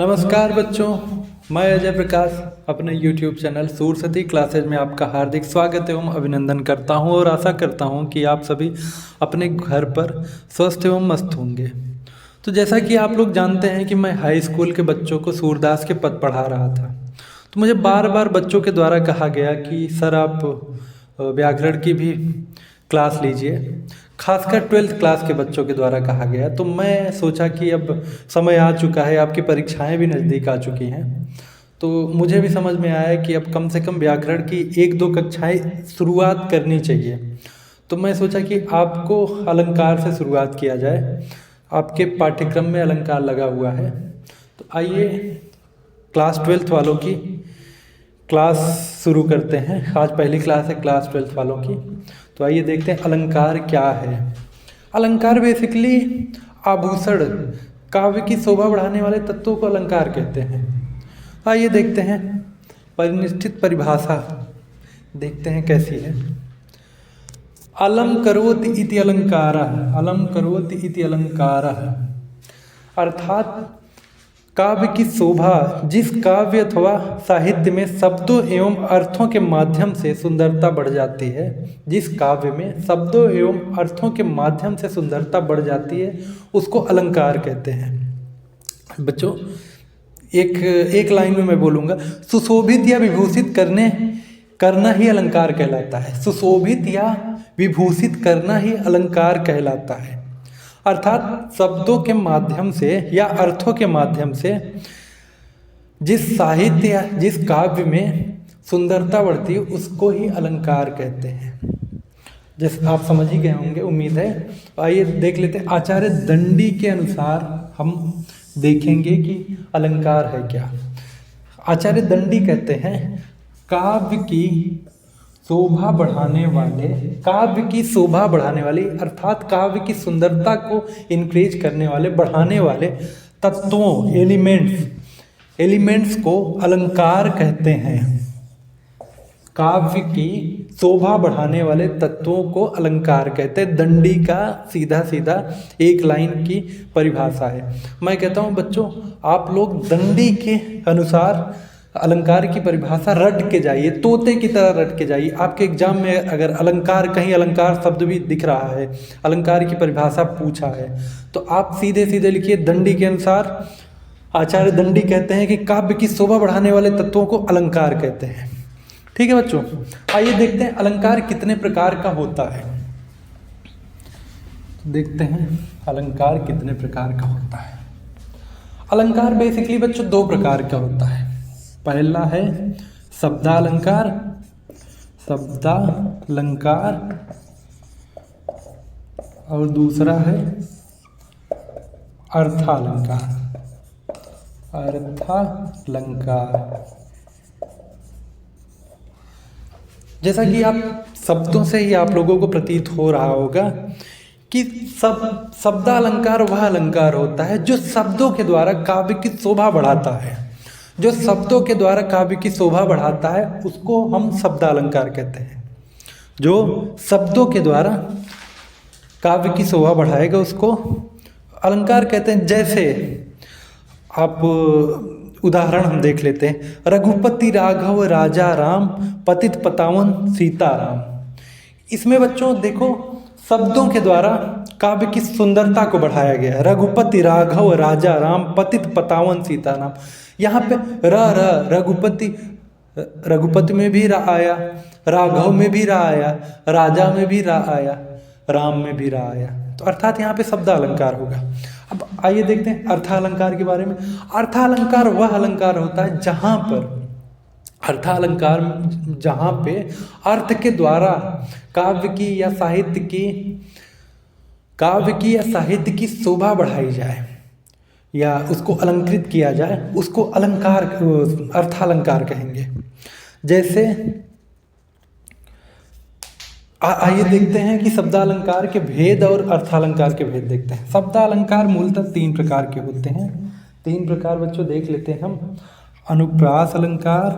नमस्कार बच्चों, मैं अजय प्रकाश अपने YouTube चैनल सूरसती क्लासेज में आपका हार्दिक स्वागत एवं अभिनंदन करता हूं और आशा करता हूं कि आप सभी अपने घर पर स्वस्थ एवं मस्त होंगे। तो जैसा कि आप लोग जानते हैं कि मैं हाई स्कूल के बच्चों को सूरदास के पद पढ़ा रहा था, तो मुझे बार बार बच्चों के द्वारा कहा गया कि सर आप व्याकरण की भी क्लास लीजिए, खासकर 12th क्लास के बच्चों के द्वारा कहा गया। तो मैं सोचा कि अब समय आ चुका है, आपकी परीक्षाएं भी नज़दीक आ चुकी हैं, तो मुझे भी समझ में आया कि अब कम से कम व्याकरण की 1-2 कक्षाएं शुरुआत करनी चाहिए। तो मैं सोचा कि आपको अलंकार से शुरुआत किया जाए। आपके पाठ्यक्रम में अलंकार लगा हुआ है, तो आइए क्लास 12th वालों की क्लास शुरू करते हैं। आज पहली क्लास है क्लास 12th वालों की। तो आइए देखते हैं अलंकार क्या है। अलंकार बेसिकली आभूषण, काव्य की शोभा बढ़ाने वाले तत्वों को अलंकार कहते हैं। आइए देखते हैं परिनिष्ठित परिभाषा, देखते हैं कैसी है। अलम करोति इति अलंकारः, अलम करोति इति अलंकारः अर्थात काव्य की शोभा, जिस काव्य अथवा साहित्य में शब्दों एवं अर्थों के माध्यम से सुंदरता बढ़ जाती है, जिस काव्य में शब्दों एवं अर्थों के माध्यम से सुंदरता बढ़ जाती है, उसको अलंकार कहते हैं। बच्चों एक लाइन में मैं बोलूँगा, सुशोभित या विभूषित करना ही अलंकार कहलाता है। सुशोभित या विभूषित करना ही अलंकार कहलाता है। अर्थात शब्दों के माध्यम से या अर्थों के माध्यम से जिस साहित्य या जिस काव्य में सुंदरता बढ़ती है, उसको ही अलंकार कहते हैं। जैसे आप समझ ही गए होंगे, उम्मीद है। आइए देख लेते हैं। आचार्य दंडी के अनुसार हम देखेंगे कि अलंकार है क्या। आचार्य दंडी कहते हैं काव्य की शोभा बढ़ाने वाले, काव्य की शोभा बढ़ाने वाली अर्थात काव्य की सुंदरता को इंक्रीज करने वाले, बढ़ाने वाले तत्वों, एलिमेंट्स को अलंकार कहते हैं। काव्य की शोभा बढ़ाने वाले तत्वों को अलंकार कहते हैं। दंडी का सीधा सीधा एक लाइन की परिभाषा है। मैं कहता हूँ बच्चों, आप लोग दंडी के अनुसार अलंकार की परिभाषा रट के जाइए, तोते की तरह रट के जाइए। आपके एग्जाम में अगर अलंकार, कहीं अलंकार शब्द भी दिख रहा है, अलंकार की परिभाषा पूछा है, तो आप सीधे सीधे लिखिए दंडी के अनुसार आचार्य दंडी कहते हैं कि काव्य की शोभा बढ़ाने वाले तत्वों को अलंकार कहते हैं। ठीक है बच्चों, आइए देखते हैं अलंकार कितने प्रकार का होता है। देखते हैं अलंकार कितने प्रकार का होता है। अलंकार बेसिकली बच्चों 2 प्रकार का होता है। पहला है शब्दालंकार, शब्दालंकार, और दूसरा है अर्थालंकार, अर्थालंकार। जैसा कि आप शब्दों से ही आप लोगों को प्रतीत हो रहा होगा कि शब्दालंकार वह अलंकार होता है जो शब्दों के द्वारा काव्य की शोभा बढ़ाता है। जो शब्दों के द्वारा काव्य की शोभा बढ़ाता है उसको हम शब्दालंकार कहते हैं। जो शब्दों के द्वारा काव्य की शोभा बढ़ाएगा उसको अलंकार कहते हैं। जैसे आप उदाहरण हम देख लेते हैं, रघुपति राघव राजा राम, पतित पतावन सीताराम। इसमें बच्चों देखो शब्दों के द्वारा काव्य की सुंदरता को बढ़ाया गया है। रघुपति राघव राजा राम, पतित पतावन सीताराम। यहाँ पे रघुपति, रघुपति में भी रा आया, राघव में भी रा आया, राजा में भी रा आया, राम में भी रा आया। तो अर्थात यहाँ पे शब्द अलंकार होगा। अब आइए देखते हैं अर्थालंकार के बारे में। अर्थालंकार वह अलंकार होता है जहाँ पर, अर्थालंकार जहाँ पे अर्थ के द्वारा काव्य की या साहित्य की शोभा बढ़ाई जाए या उसको अलंकृत किया जाए, उसको अलंकार, अर्थालंकार कहेंगे। जैसे आइए देखते हैं कि शब्दालंकार के भेद और अर्थालंकार के भेद देखते हैं। शब्दालंकार मूलतः 3 प्रकार के होते हैं। 3 प्रकार बच्चों देख लेते हैं हम। अनुप्रास अलंकार,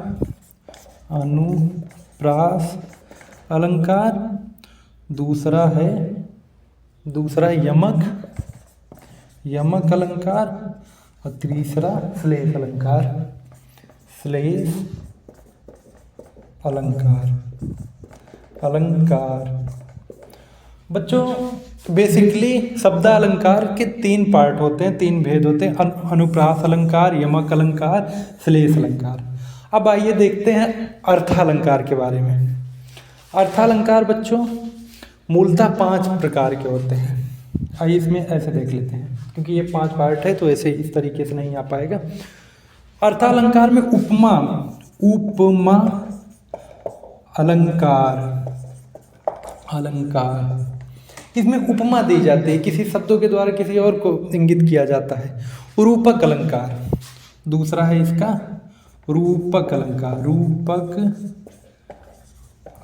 अनुप्रास अलंकार, दूसरा यमक, यमक अलंकार, और तीसरा श्लेष अलंकार। श्लेष अलंकार। अलंकार बच्चों बेसिकली शब्दालंकार के 3 पार्ट होते हैं, 3 भेद होते हैं, अनुप्रास अलंकार, यमक अलंकार, श्लेष अलंकार। अब आइए देखते हैं अर्थालंकार के बारे में। अर्थालंकार बच्चों मूलतः 5 प्रकार के होते हैं। आइए इसमें ऐसे देख लेते हैं, क्योंकि ये 5 पार्ट है तो ऐसे इस तरीके से नहीं आ पाएगा। अर्थालंकार में उपमा अलंकार। अलंकार इसमें उपमा दी जाती है, किसी शब्दों के द्वारा किसी और को इंगित किया जाता है। रूपक अलंकार दूसरा है इसका, रूपक अलंकार। रूपक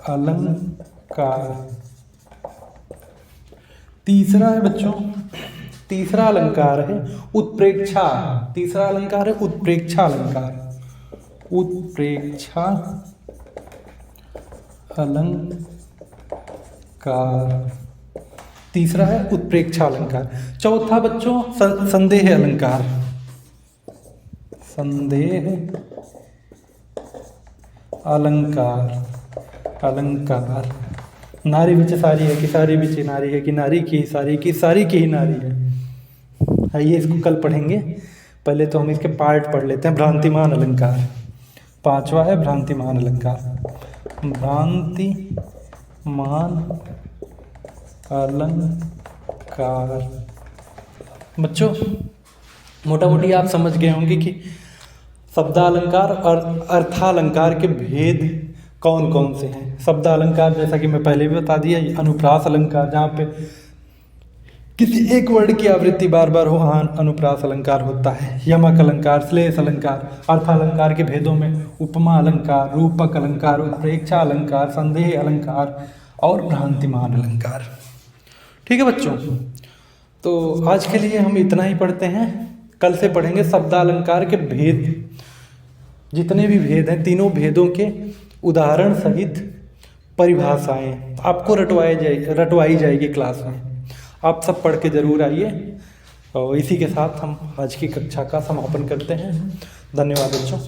अलंकार तीसरा है बच्चों, तीसरा अलंकार है उत्प्रेक्षा। तीसरा अलंकार है उत्प्रेक्षा अलंकार। उत्प्रेक्षा अलंकार तीसरा है उत्प्रेक्षा अलंकार। चौथा बच्चों संदेह अलंकार। संदेह अलंकार। अलंकार नारी बिच सारी है कि सारी बिच नारी है कि नारी की सारी की सारी की ही नारी है। आइए इसको कल पढ़ेंगे, पहले तो हम इसके पार्ट पढ़ लेते हैं। भ्रांतिमान अलंकार 5वां है, भ्रांतिमान अलंकार। भ्रांतिमान अलंकार बच्चों मोटा मोटी आप समझ गए होंगे कि शब्दालंकार और अर्थालंकार के भेद कौन कौन से हैं। शब्दालंकार जैसा कि मैं पहले भी बता दिया, अनुप्रास अलंकार जहाँ पे किसी एक वर्ड की आवृत्ति बार बार हो, अनुप्रास अलंकार होता है। यमक अलंकार, श्लेष अलंकार। अर्थालंकार के भेदों में उपमा अलंकार, रूपक अलंकार, उत्प्रेक्षा अलंकार, संदेह अलंकार और भ्रांतिमान अलंकार। ठीक है बच्चों, तो आज के लिए हम इतना ही पढ़ते हैं। कल से पढ़ेंगे शब्दालंकार के भेद, जितने भी भेद हैं तीनों भेदों के उदाहरण सहित परिभाषाएं आपको रटवाई जाएगी क्लास में। आप सब पढ़ के ज़रूर आइए। और इसी के साथ हम आज की कक्षा का समापन करते हैं। धन्यवाद बच्चों।